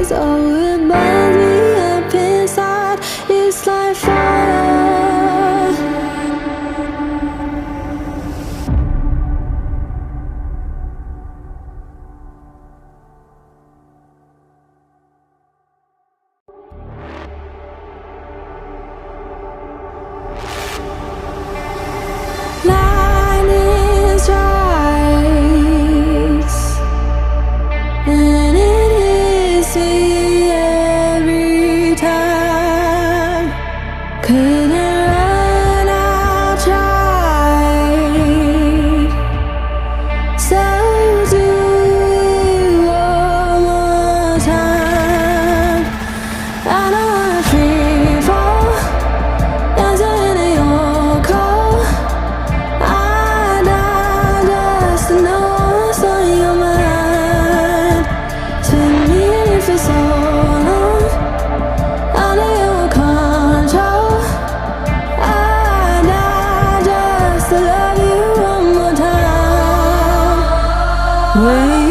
is, oh, it burns me up inside. It's like fire. Lightning strikes, and it hits me every time. Couldn't run, I tried. So do it one more time. I know I'm free fall, dancing in your cold. I die just to know what's on your mind. Spin me for so long, under your control. I die just to love you one more time. Wait.